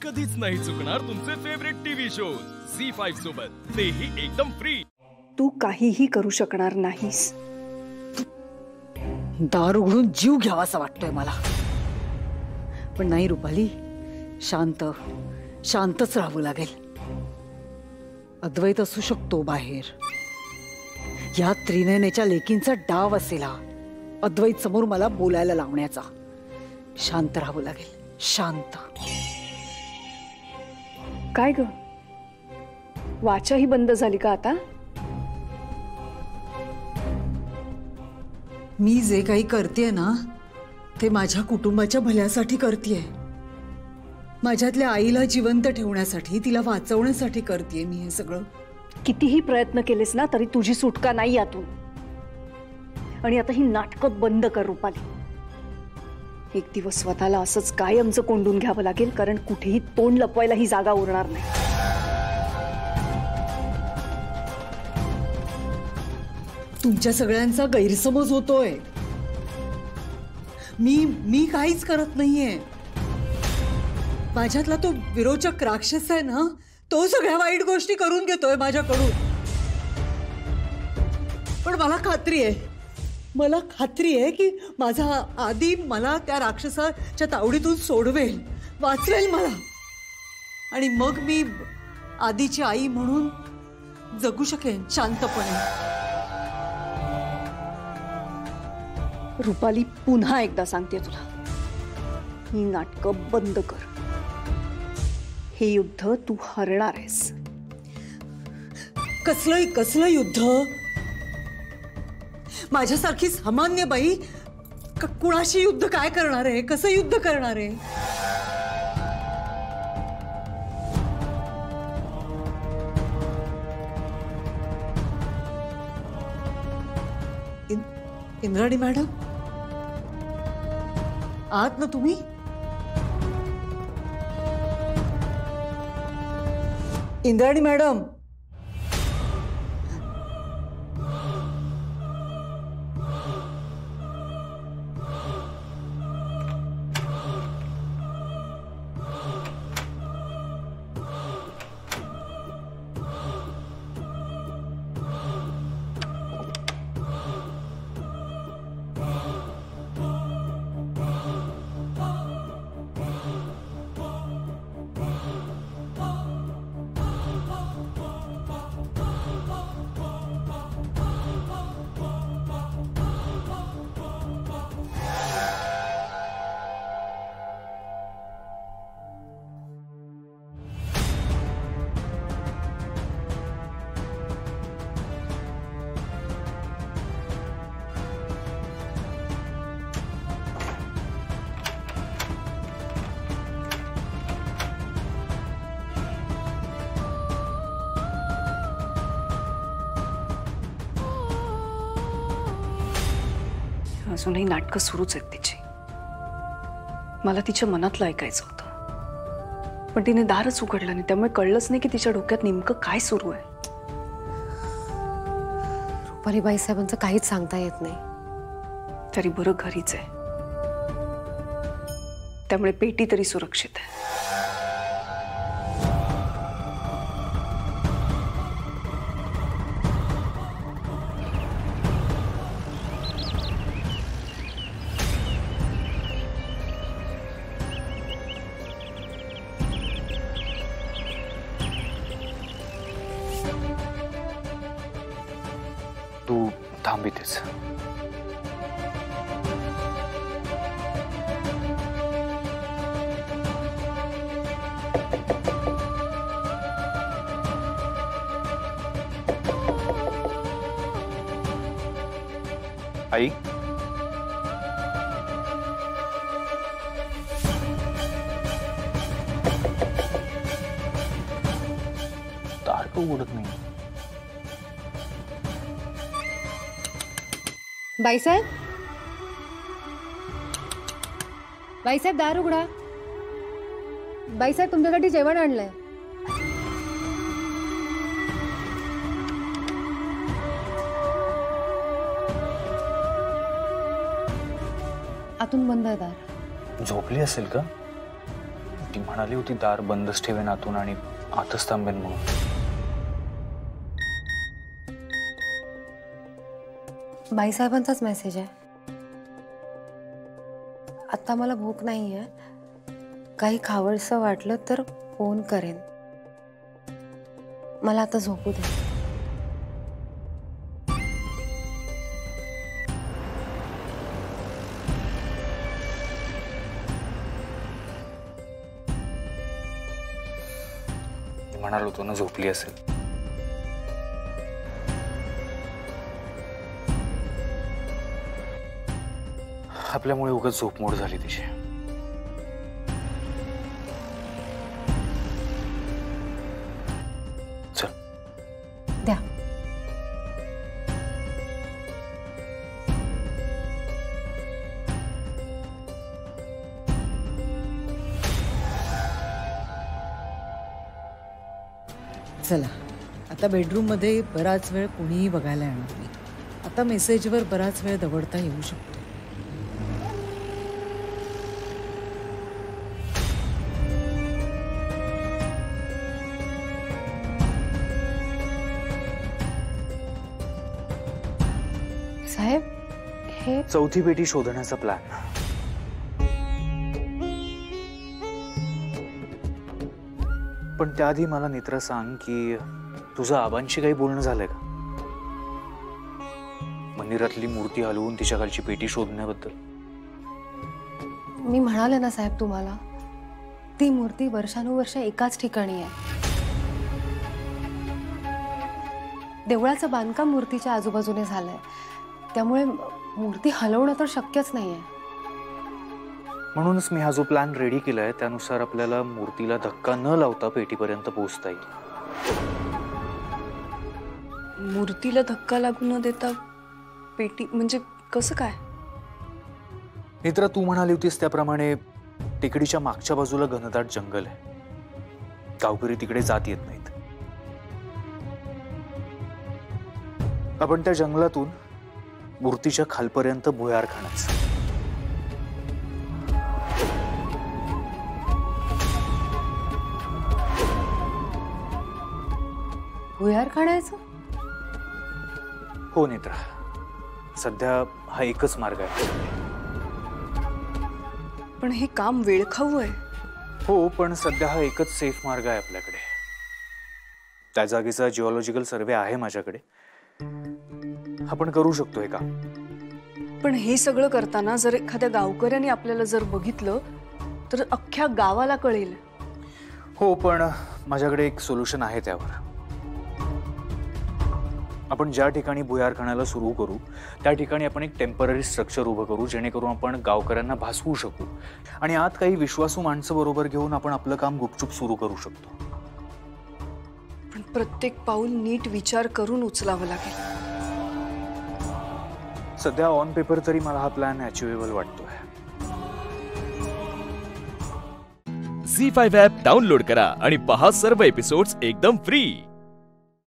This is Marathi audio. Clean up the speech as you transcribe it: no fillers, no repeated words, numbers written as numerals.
कधीच नाही चुकणार तुमचे फेवरेट टीव्ही शोज झी5 सोबत, तेही एकदम फ्री। तू काहीही करू शकणार नाहीस। दार उघडून जीव घ्यावासा वाटतोय मला, पण नाही रुपाली, शांतच राहावं लागेल। अद्वैत असू शकतो बाहेर, या त्रिनयनेच्या लेकींचा डाव असेल हा, अद्वैत समोर मला बोलायला लावण्याचा। शांत राहावं लागेल, शांत। काय ग, वाचा ही बंद झाली का आता? मी जे काही करतेय ना ते माझ्या कुटुंबाच्या भल्यासाठी करतेय, माझ्यातल्या आईला जिवंत ठेवण्यासाठी, तिला वाचवण्यासाठी करतेय मी हे सगळं। कितीही प्रयत्न केलेस ना तरी तुझी सुटका नाही यातून। आणि आता ही नाटकं बंद कर रुपाली। एक दिवस स्वतःला असंच कायमचं कोंडून घ्यावं लागेल, कारण कुठेही तोंड लपवायला ही जागा उरणार नाही। तुमच्या सगळ्यांचा गैरसमज होतोय। मी काहीच करत नाहीये। माझ्यातला तो विरोचक राक्षस आहे ना, तो सगळ्या वाईट गोष्टी करून घेतोय माझ्याकडून। पण मला खात्री आहे की माझा आदी मला त्या राक्षसाच्या तावडीतून सोडवेल, वाचवेल मला, आणि मग मी आदीची आई म्हणून जगू शकेन शांतपणे। रुपाली, पुन्हा एकदा सांगते तुला, ही नाटकं बंद कर। हे युद्ध तू हरणार आहेस। कसलं युद्ध? माझ्यासारखी सामान्य बाई कुणाशी युद्ध काय करणार आहे? कसं युद्ध करणार आहे? इंद्राणी मॅडम, आहात ना तुम्ही? इंद्राणी मॅडम, अजूनही नाटकं सुरूच आहेत तिची। मला तिच्या मनातलं ऐकायचं होतं, पण तिने दारच उघडलं नाही, त्यामुळे कळलंच नाही की तिच्या डोक्यात नेमकं काय सुरू आहे। रुपाली बाईसाहेबांचं काहीच सांगता येत नाही। तरी बरं घरीच आहे, त्यामुळे पेटी तरी सुरक्षित आहे। तू थांब इथेच। आई, दार का उघडत नाही? बाईसाहेब, दार उघडा। बाईसाहेब, तुमच्यासाठी जेवण आणलंय। आतून बंद आहे दार। झोपली असेल का? ती म्हणाली होती दार बंदच ठेवेन आतून आणि आतच थांबेन म्हणून. बाईसाहेबांचाच मेसेज आहे. आता मला भूक नाहीये, काही खावंसं वाटलं तर फोन करेन. मला आता झोपू दे. म्हणालो होतो ना झोपली असेल. आपल्यामुळे उगाच झोपमोड झाली तिची. चल द्या. चला आता बेडरूममध्ये बराच वेळ कोणीही बघायला येणार नाही. आता मेसेजवर बराच वेळ दवडता येऊ शकतो. साहेब, हे चौथी पेटी शोधण्याचा प्लॅन. पण त्याआधी मला नेत्र सांग की तुझं आबांशी काही बोलणं झालंय का? मंदिरातली मूर्ती हलवून तिच्या खालची पेटी शोधण्याबद्दल. मी म्हणाले ना साहेब तुम्हाला, ती मूर्ती वर्षानुवर्ष एकाच ठिकाणी आहे. देवळाचं बांधकाम मूर्तीच्या आजूबाजूने झालंय, त्यामुळे मूर्ती हलवणं तर शक्यच नाहीये. म्हणूनच मी हा जो प्लॅन रेडी केलाय त्यानुसार आपल्याला मूर्तीला धक्का न लावता पेटीपर्यंत पोहोचता येईल. मूर्तीला धक्का लागू न देता पेटी म्हणजे कसं काय? मित्रा, तू म्हणाली होतीस त्याप्रमाणे टेकडीच्या मागच्या बाजूला घनदाट जंगल आहे. गावकरी तिकडे जात येत नाहीत. आपण त्या जंगलातून मूर्तीच्या खालपर्यंत भुयार खाण्याचं. भुयार खाण्याचं? हो नेत्रा, सध्या हा एकच मार्ग आहे. पण हे काम वेळखाऊ आहे. हो, पण सध्या हा एकच सेफ मार्ग आहे आपल्याकडे. त्या जागेचा जिओलॉजिकल सर्वे आहे माझ्याकडे. आपण करू शकतो हे काम. पण हे सगळं करताना जर एखाद्या गावकऱ्याने आपल्याला जर बघितलं तर अख्ख्या गावाला कळेल. हो, पण माझ्याकडे एक सोल्युशन आहे त्यावर. आपण ज्या ठिकाणी भुयार खाण्याला सुरू करू त्या ठिकाणी आपण एक टेम्पररी स्ट्रक्चर उभं करू, जेणेकरून आपण गावकऱ्यांना भासवू शकू आणि आत काही विश्वासू माणसं बरोबर घेऊन आपण आपलं काम गुपचूप सुरू करू शकतो. पण प्रत्येक पाऊल नीट विचार करून उचलावं लागेल. सध्या ऑन पेपर तरी मला हा प्लॅन अचिवेबल वाटतोय. झी5 ॲप डाउनलोड करा आणि पहा सर्व एपिसोड्स एकदम फ्री.